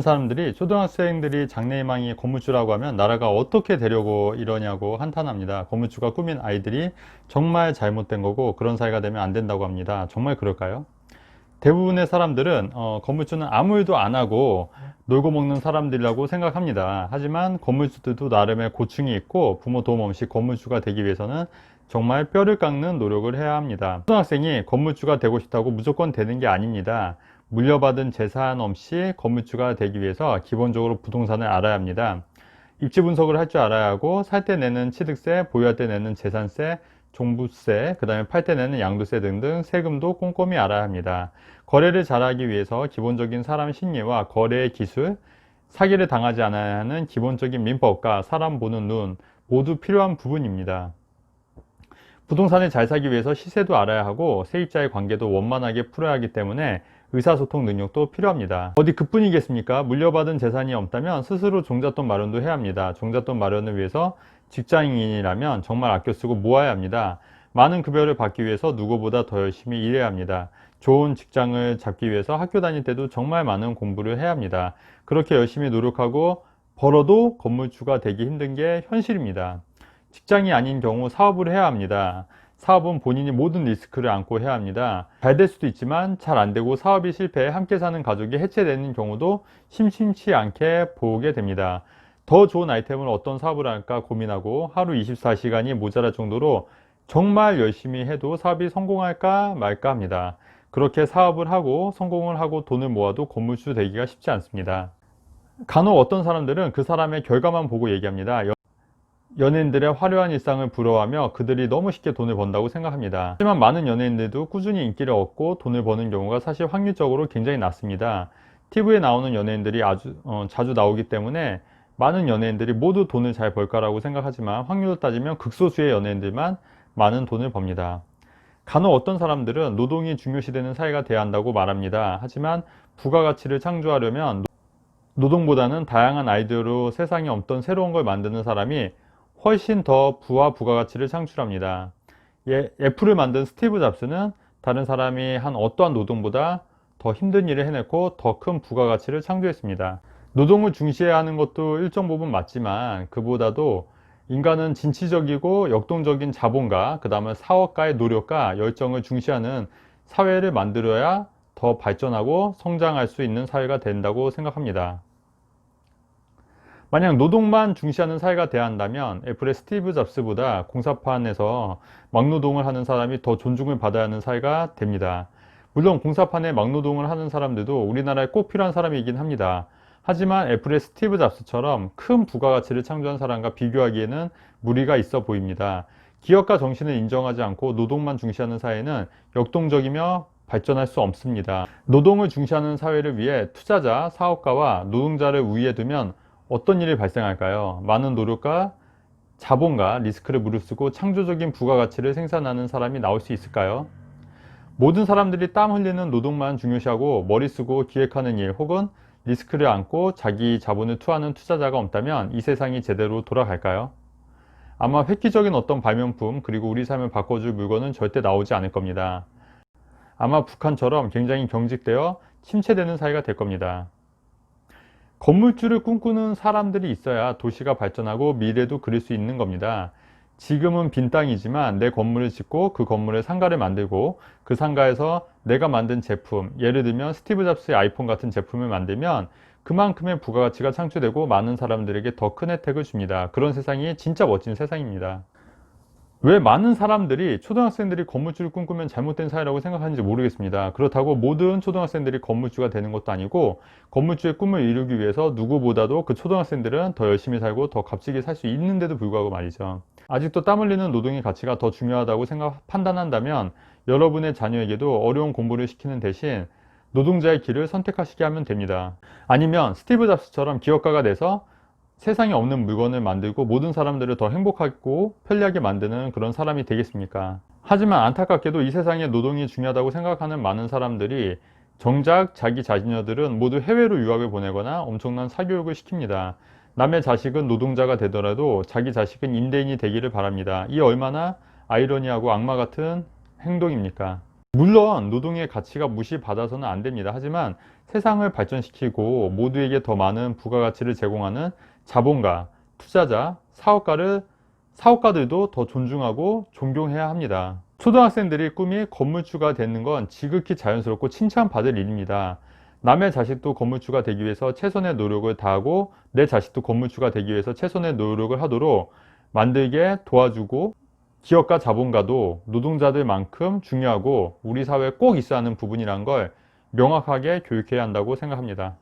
사람들이 초등학생들이 장래희망이 건물주라고 하면 나라가 어떻게 되려고 이러냐고 한탄합니다. 건물주가 꾸민 아이들이 정말 잘못된 거고 그런 사회가 되면 안 된다고 합니다. 정말 그럴까요? 대부분의 사람들은 건물주는 아무 일도 안 하고 놀고 먹는 사람들이라고 생각합니다. 하지만 건물주들도 나름의 고충이 있고 부모 도움 없이 건물주가 되기 위해서는 정말 뼈를 깎는 노력을 해야 합니다. 초등학생이 건물주가 되고 싶다고 무조건 되는 게 아닙니다. 물려받은 재산 없이 건물주가 되기 위해서 기본적으로 부동산을 알아야 합니다. 입지 분석을 할 줄 알아야 하고, 살 때 내는 취득세, 보유할 때 내는 재산세, 종부세, 그 다음에 팔 때 내는 양도세 등등 세금도 꼼꼼히 알아야 합니다. 거래를 잘하기 위해서 기본적인 사람 심리와 거래의 기술, 사기를 당하지 않아야 하는 기본적인 민법과 사람 보는 눈 모두 필요한 부분입니다. 부동산을 잘 사기 위해서 시세도 알아야 하고 세입자의 관계도 원만하게 풀어야 하기 때문에 의사소통 능력도 필요합니다. 어디 그뿐이겠습니까? 물려받은 재산이 없다면 스스로 종잣돈 마련도 해야 합니다. 종잣돈 마련을 위해서 직장인이라면 정말 아껴 쓰고 모아야 합니다. 많은 급여를 받기 위해서 누구보다 더 열심히 일해야 합니다. 좋은 직장을 잡기 위해서 학교 다닐 때도 정말 많은 공부를 해야 합니다. 그렇게 열심히 노력하고 벌어도 건물주가 되기 힘든 게 현실입니다. 직장이 아닌 경우 사업을 해야 합니다. 사업은 본인이 모든 리스크를 안고 해야 합니다. 잘 될 수도 있지만 잘 안 되고 사업이 실패해 함께 사는 가족이 해체되는 경우도 심심치 않게 보게 됩니다. 더 좋은 아이템을 어떤 사업을 할까 고민하고 하루 24시간이 모자랄 정도로 정말 열심히 해도 사업이 성공할까 말까 합니다. 그렇게 사업을 하고 성공을 하고 돈을 모아도 건물주 되기가 쉽지 않습니다. 간혹 어떤 사람들은 그 사람의 결과만 보고 얘기합니다. 연예인들의 화려한 일상을 부러워하며 그들이 너무 쉽게 돈을 번다고 생각합니다. 하지만 많은 연예인들도 꾸준히 인기를 얻고 돈을 버는 경우가 사실 확률적으로 굉장히 낮습니다. TV에 나오는 연예인들이 자주 나오기 때문에 많은 연예인들이 모두 돈을 잘 벌까라고 생각하지만 확률로 따지면 극소수의 연예인들만 많은 돈을 법니다. 간혹 어떤 사람들은 노동이 중요시되는 사회가 돼야 한다고 말합니다. 하지만 부가가치를 창조하려면 노동보다는 다양한 아이디어로 세상에 없던 새로운 걸 만드는 사람이 훨씬 더 부와 부가가치를 창출합니다. 애플을 만든 스티브 잡스는 다른 사람이 한 어떠한 노동보다 더 힘든 일을 해냈고 더 큰 부가가치를 창조했습니다. 노동을 중시해야 하는 것도 일정 부분 맞지만 그보다도 인간은 진취적이고 역동적인 자본가, 그 다음에 사업가의 노력과 열정을 중시하는 사회를 만들어야 더 발전하고 성장할 수 있는 사회가 된다고 생각합니다. 만약 노동만 중시하는 사회가 돼야 한다면 애플의 스티브 잡스보다 공사판에서 막노동을 하는 사람이 더 존중을 받아야 하는 사회가 됩니다. 물론 공사판에 막노동을 하는 사람들도 우리나라에 꼭 필요한 사람이긴 합니다. 하지만 애플의 스티브 잡스처럼 큰 부가가치를 창조한 사람과 비교하기에는 무리가 있어 보입니다. 기업가 정신을 인정하지 않고 노동만 중시하는 사회는 역동적이며 발전할 수 없습니다. 노동을 중시하는 사회를 위해 투자자, 사업가와 노동자를 우위에 두면 어떤 일이 발생할까요? 많은 노력과 자본과 리스크를 무릅쓰고 창조적인 부가가치를 생산하는 사람이 나올 수 있을까요? 모든 사람들이 땀 흘리는 노동만 중요시하고 머리 쓰고 기획하는 일 혹은 리스크를 안고 자기 자본을 투하는 투자자가 없다면 이 세상이 제대로 돌아갈까요? 아마 획기적인 어떤 발명품 그리고 우리 삶을 바꿔줄 물건은 절대 나오지 않을 겁니다. 아마 북한처럼 굉장히 경직되어 침체되는 사회가 될 겁니다. 건물주를 꿈꾸는 사람들이 있어야 도시가 발전하고 미래도 그릴 수 있는 겁니다. 지금은 빈 땅이지만 내 건물을 짓고 그 건물에 상가를 만들고 그 상가에서 내가 만든 제품, 예를 들면 스티브 잡스의 아이폰 같은 제품을 만들면 그만큼의 부가가치가 창출되고 많은 사람들에게 더 큰 혜택을 줍니다. 그런 세상이 진짜 멋진 세상입니다. 왜 많은 사람들이 초등학생들이 건물주를 꿈꾸면 잘못된 사회라고 생각하는지 모르겠습니다. 그렇다고 모든 초등학생들이 건물주가 되는 것도 아니고 건물주의 꿈을 이루기 위해서 누구보다도 그 초등학생들은 더 열심히 살고 더 값지게 살 수 있는데도 불구하고 말이죠. 아직도 땀 흘리는 노동의 가치가 더 중요하다고 판단한다면 여러분의 자녀에게도 어려운 공부를 시키는 대신 노동자의 길을 선택하시게 하면 됩니다. 아니면 스티브 잡스처럼 기업가가 돼서 세상에 없는 물건을 만들고 모든 사람들을 더 행복하고 편리하게 만드는 그런 사람이 되겠습니까? 하지만 안타깝게도 이 세상에 노동이 중요하다고 생각하는 많은 사람들이 정작 자기 자녀들은 모두 해외로 유학을 보내거나 엄청난 사교육을 시킵니다. 남의 자식은 노동자가 되더라도 자기 자식은 임대인이 되기를 바랍니다. 이 얼마나 아이러니하고 악마 같은 행동입니까? 물론 노동의 가치가 무시받아서는 안 됩니다. 하지만 세상을 발전시키고 모두에게 더 많은 부가가치를 제공하는 자본가, 투자자, 사업가들도 더 존중하고 존경해야 합니다. 초등학생들이 꿈이 건물주가 되는 건 지극히 자연스럽고 칭찬받을 일입니다. 남의 자식도 건물주가 되기 위해서 최선의 노력을 다하고 내 자식도 건물주가 되기 위해서 최선의 노력을 하도록 만들게 도와주고, 기업가 자본가도 노동자들만큼 중요하고 우리 사회에 꼭 있어야 하는 부분이란 걸 명확하게 교육해야 한다고 생각합니다.